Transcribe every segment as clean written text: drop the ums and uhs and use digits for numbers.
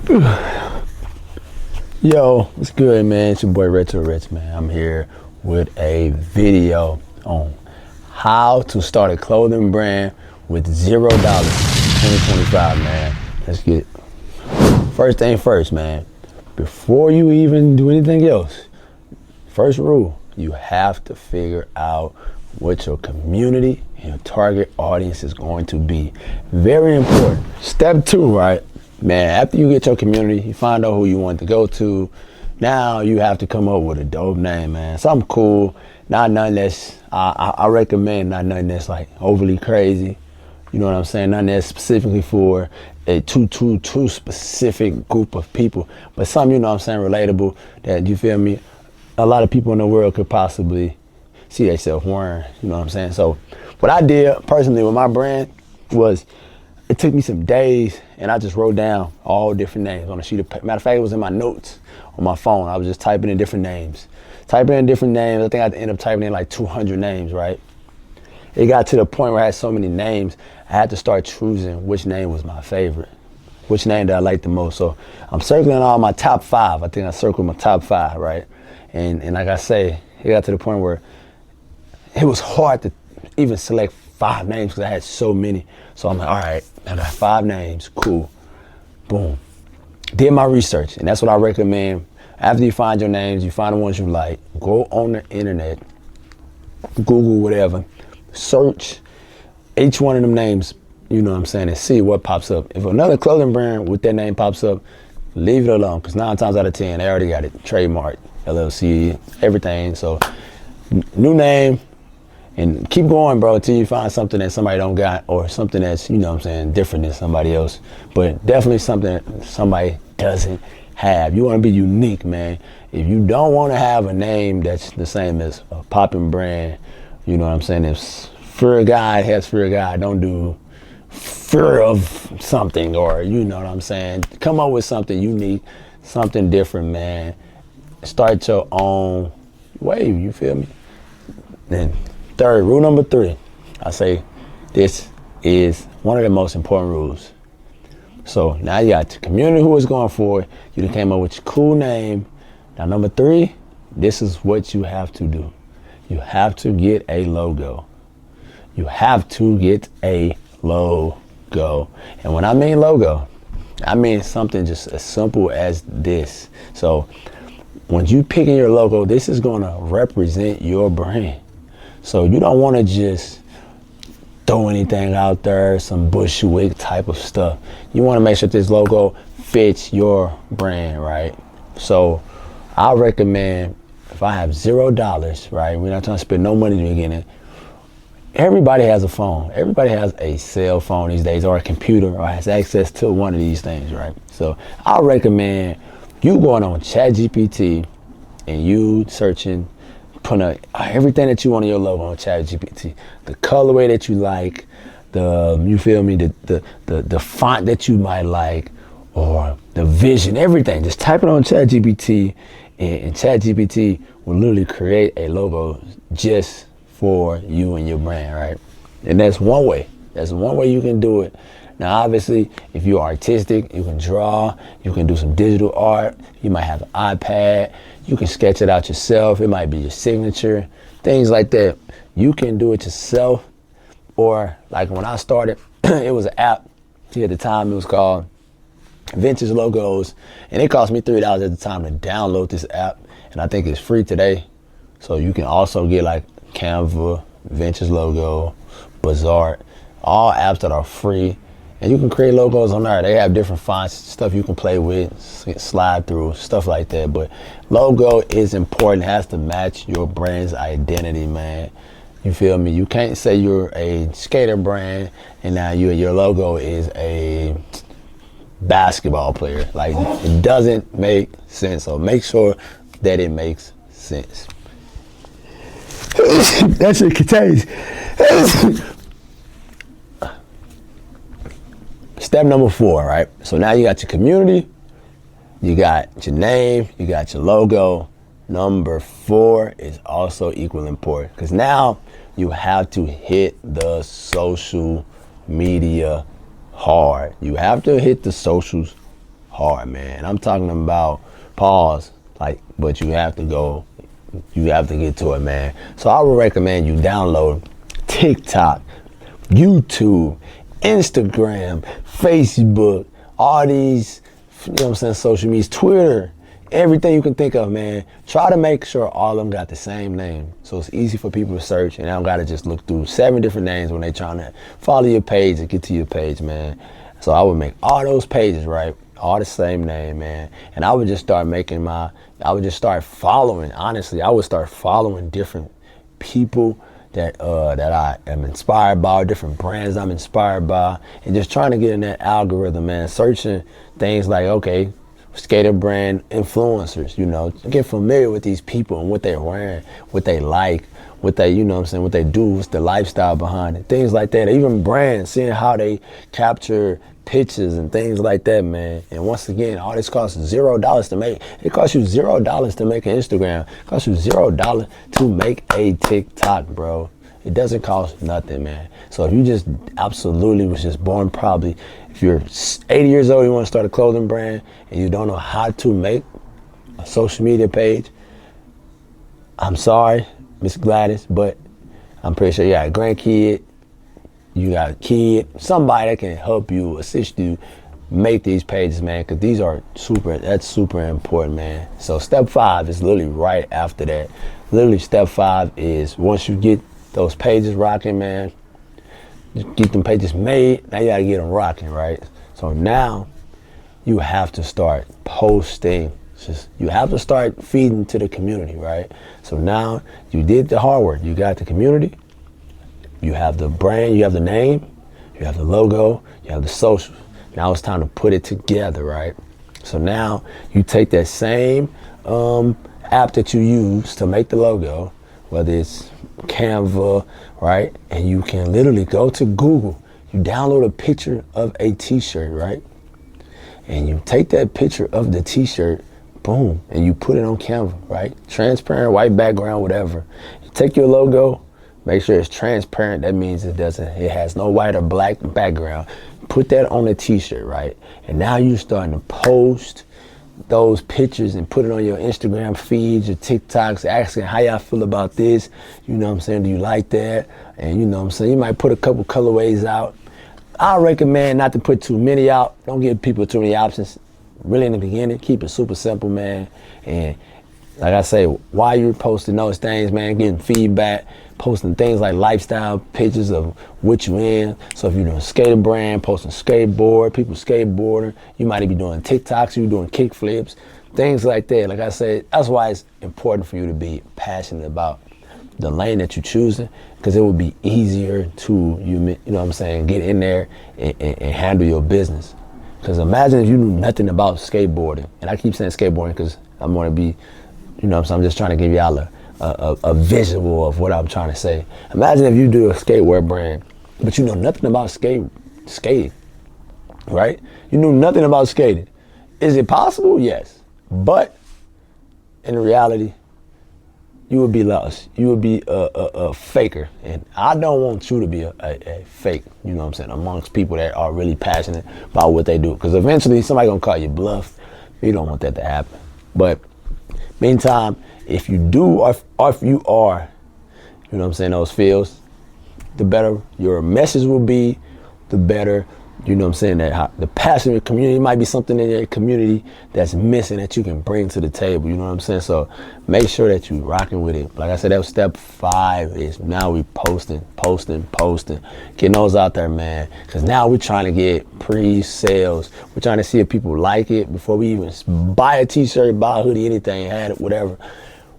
Yo, what's good, man? It's your boy Retro Rich, man. I'm here with a video on how to start a clothing brand with $0 in 2025, man. Let's get it. First thing first, man. Before you even do anything else, first rule, you have to figure out what your community and your target audience is going to be. Very important. Step two, right? Man, after you get your community, you find out who you want to go to. Now you have to come up with a dope name, man. Something cool, not nothing that's, I recommend not nothing that's like overly crazy. You know what I'm saying? Nothing that's specifically for a too specific group of people. But something, you know what I'm saying, relatable, that, you feel me, a lot of people in the world could possibly see themselves wearing, you know what I'm saying? So what I did personally with my brand was, it took me some days and I just wrote down all different names on a sheet of paper. Matter of fact, it was in my notes on my phone. I was just typing in different names. I think I had to end up typing in like 200 names, right? It got to the point where I had so many names, I had to start choosing which name was my favorite, which name that I liked the most. So I'm circling all my top 5. I think I circled my top 5, right? And like I say, it got to the point where it was hard to even select 5 names because I had so many. So I'm like, all right, I got 5 names, cool, boom. Did my research, and that's what I recommend. After you find your names, you find the ones you like, go on the internet, Google whatever, search each one of them names, you know what I'm saying, and see what pops up. If another clothing brand with that name pops up, leave it alone, because 9 times out of 10, they already got it trademarked, LLC, everything. So new name, and keep going, bro, until you find something that somebody don't got, or something that's, you know what I'm saying, different than somebody else. But definitely something that somebody doesn't have. You want to be unique, man. If you don't want to have a name that's the same as a popping brand, you know what I'm saying, if Fear of God has Fear of God, don't do Fear of something, or you know what I'm saying. Come up with something unique, something different, man. Start your own wave, you feel me? Then rule number 3, I say this is one of the most important rules. So now you got the community who is going for it. You done came up with your cool name. Now number 3, this is what you have to do. You have to get a logo. You have to get a logo. And when I mean logo, I mean something just as simple as this. So when you picking your logo, this is gonna represent your brand. So you don't want to just throw anything out there, some Bushwick type of stuff. You want to make sure this logo fits your brand, right? So I recommend, if I have $0, right, we're not trying to spend no money in the beginning. Everybody has a phone. Everybody has a cell phone these days, or a computer, or has access to one of these things, right? So I recommend you going on ChatGPT and you searching, put everything that you want in your logo on ChatGPT. The colorway that you like, you feel me, the font that you might like, or the vision, everything. Just type it on ChatGPT, and ChatGPT will literally create a logo just for you and your brand, right? And that's one way. That's one way you can do it. Now, obviously, if you're artistic, you can draw, you can do some digital art, you might have an iPad, you can sketch it out yourself, it might be your signature, things like that. You can do it yourself, or like when I started, it was an app. At the time, it was called Vintage Logos, and it cost me $3 at the time to download this app, and I think it's free today. So you can also get like Canva, Vintage Logo, Bazaar, all apps that are free. And you can create logos on there. They have different fonts, stuff you can play with, slide through, stuff like that. But logo is important. It has to match your brand's identity, man. You feel me? You can't say you're a skater brand and now your logo is a basketball player. Like, it doesn't make sense. So make sure that it makes sense. That shit contains. Step number 4, right? So now you got your community, you got your name, you got your logo. Number 4 is also equally important, because now you have to hit the social media hard. You have to hit the socials hard, man. I'm talking about pause, like, but you have to get to it, man. So I would recommend you download TikTok, YouTube, Instagram, Facebook, all these, you know what I'm saying, social media, Twitter, everything you can think of, man. Try to make sure all of them got the same name, so it's easy for people to search, and I don't gotta just look through 7 different names when they trying to follow your page and get to your page, man. So I would make all those pages, right, all the same name, man, and I would just start following, honestly. I would start following different people that I am inspired by, different brands I'm inspired by, and just trying to get in that algorithm, man, searching things like, okay, skater brand influencers, you know, get familiar with these people and what they're wearing, what they like, what they, you know what I'm saying, what they do, what's the lifestyle behind it, things like that. Even brands, seeing how they capture pictures and things like that, man. And once again, all this costs $0 to make. It costs you $0 to make an Instagram. It costs you $0 to make a TikTok, bro. It doesn't cost nothing, man. So if you just absolutely was just born, probably if you're 80 years old, you want to start a clothing brand and you don't know how to make a social media page, I'm sorry, Miss Gladys, but I'm pretty sure you got a grandkid, you got a kid, somebody that can help you, assist you, make these pages, man, because these are that's super important, man. So step 5 is literally right after that. Literally step 5 is once you get those pages rocking, man, get them pages made, now you gotta get them rocking, right? So now you have to start posting. You have to start feeding to the community, right? So now you did the hard work. You got the community, you have the brand, you have the name, you have the logo, you have the social. Now it's time to put it together, right? So now you take that same app that you use to make the logo, whether it's Canva, right? And you can literally go to Google, you download a picture of a t-shirt, right? And you take that picture of the t-shirt, boom, and you put it on Canva, right? Transparent, white background, whatever. You take your logo, make sure it's transparent. That means it has no white or black background. Put that on a t-shirt, right? And now you're starting to post those pictures and put it on your Instagram feeds, your TikToks, asking how y'all feel about this. You know what I'm saying? Do you like that? And you know what I'm saying? You might put a couple colorways out. I recommend not to put too many out. Don't give people too many options. Really in the beginning, keep it super simple, man. And like I say, while you're posting those things, man, getting feedback, posting things like lifestyle pictures of what you in. So if you're doing a skater brand, posting skateboard, people skateboarding, you might be doing TikToks, you're doing kick flips, things like that. Like I said, that's why it's important for you to be passionate about the lane that you're choosing, because it will be easier to, you know what I'm saying, get in there and handle your business. Because imagine if you knew nothing about skateboarding, and I keep saying skateboarding because I'm going to be, you know what I'm saying, I'm just trying to give y'all a visual of what I'm trying to say. Imagine if you do a skatewear brand, but you know nothing about skating, right? You knew nothing about skating. Is it possible? Yes. But in reality, you would be lost. You would be a faker. And I don't want you to be a fake, you know what I'm saying, amongst people that are really passionate about what they do. Because eventually somebody gonna call you bluff. You don't want that to happen. But meantime, if you do or if you are, you know what I'm saying, those fields, the better your message will be, the better, you know what I'm saying, that the passionate community might be something in your community that's missing that you can bring to the table, you know what I'm saying? So make sure that you rocking with it. Like I said, that was step 5 is now we posting, getting those out there, man. Because now we're trying to get pre-sales. We're trying to see if people like it before we even buy a t-shirt, buy a hoodie, anything, had it, whatever.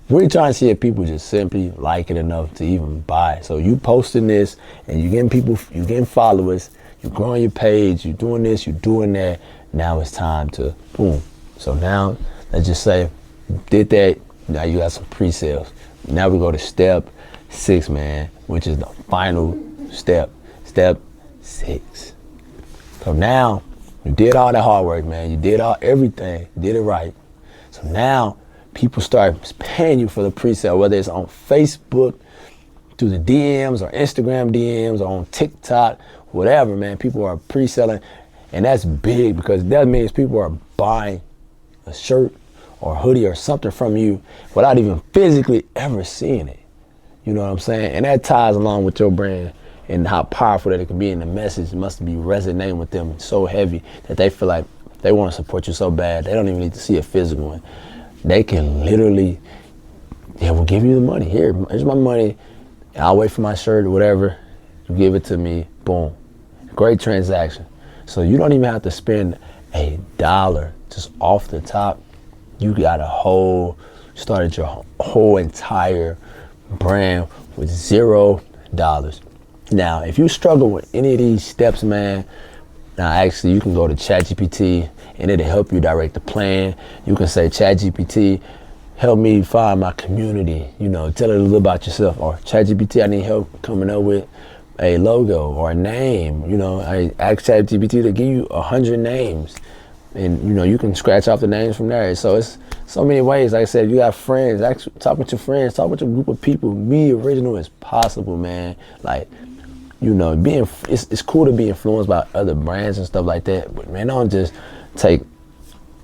We're trying to see if people just simply like it enough to even buy. So you posting this and you getting people, you getting followers, you're growing your page, you're doing this, you're doing that. Now it's time to boom. So now let's just say you did that. Now you got some pre-sales. Now we go to step 6, man, which is the final step. Step 6. So now you did all the hard work, man. You did everything. You did it right. So now people start paying you for the pre-sale, whether it's on Facebook, through the DMs or Instagram DMs or on TikTok, whatever, man. People are pre-selling, and that's big because that means people are buying a shirt or a hoodie or something from you without even physically ever seeing it. You know what I'm saying? And that ties along with your brand and how powerful that it can be, and the message must be resonating with them so heavy that they feel like they want to support you so bad they don't even need to see a physical one. They can literally, yeah, we'll give you the money. Here's my money. I'll wait for my shirt or whatever. You give it to me, boom. Great transaction. So you don't even have to spend $1 just off the top. You got started your whole entire brand with $0. Now, if you struggle with any of these steps, man, now actually you can go to ChatGPT and it'll help you direct the plan. You can say, ChatGPT, help me find my community. You know, tell it a little about yourself. Or ChatGPT, I need help coming up with a logo or a name. You know, I ask ChatGPT to give you 100 names, and you know, you can scratch off the names from there. So it's so many ways. Like I said, you got friends, talk with your friends, talk with your group of people. Be original as possible, man. Like, you know, it's cool to be influenced by other brands and stuff like that, but man, don't just take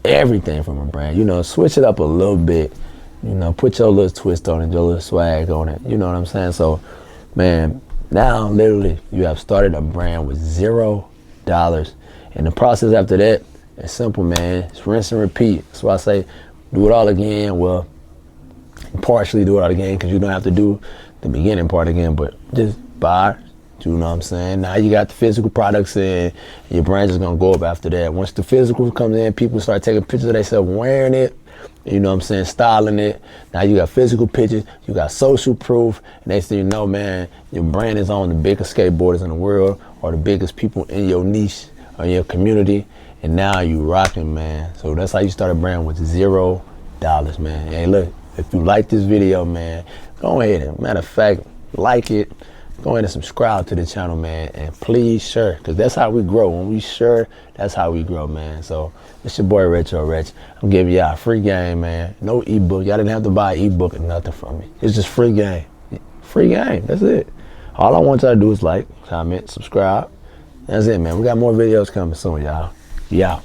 everything from a brand. You know, switch it up a little bit. You know, put your little twist on it, your little swag on it. You know what I'm saying? So, man, now literally you have started a brand with $0, and the process after that is simple, man. It's rinse and repeat. That's why I say do it all again. Well, partially do it all again, because you don't have to do the beginning part again, but just buy. You know what I'm saying? Now you got the physical products in, your brand is gonna go up after that. Once the physical comes in, people start taking pictures of themselves wearing it, you know what I'm saying, styling it. Now you got physical pictures, you got social proof, and next thing you know, man, your brand is on the biggest skateboarders in the world or the biggest people in your niche or your community, and now you rocking, man. So that's how you start a brand with $0, man. Hey, look, if you like this video, man, go ahead and, matter of fact, like it. Go ahead and subscribe to the channel, man, and please share, because that's how we grow. When we share, that's how we grow, man. So it's your boy Retro Rich. I'm giving y'all a free game, man. No ebook. Y'all didn't have to buy an ebook or nothing from me. It's just free game. Free game. That's it. All I want y'all to do is like, comment, subscribe. That's it, man. We got more videos coming soon, y'all. Yeah.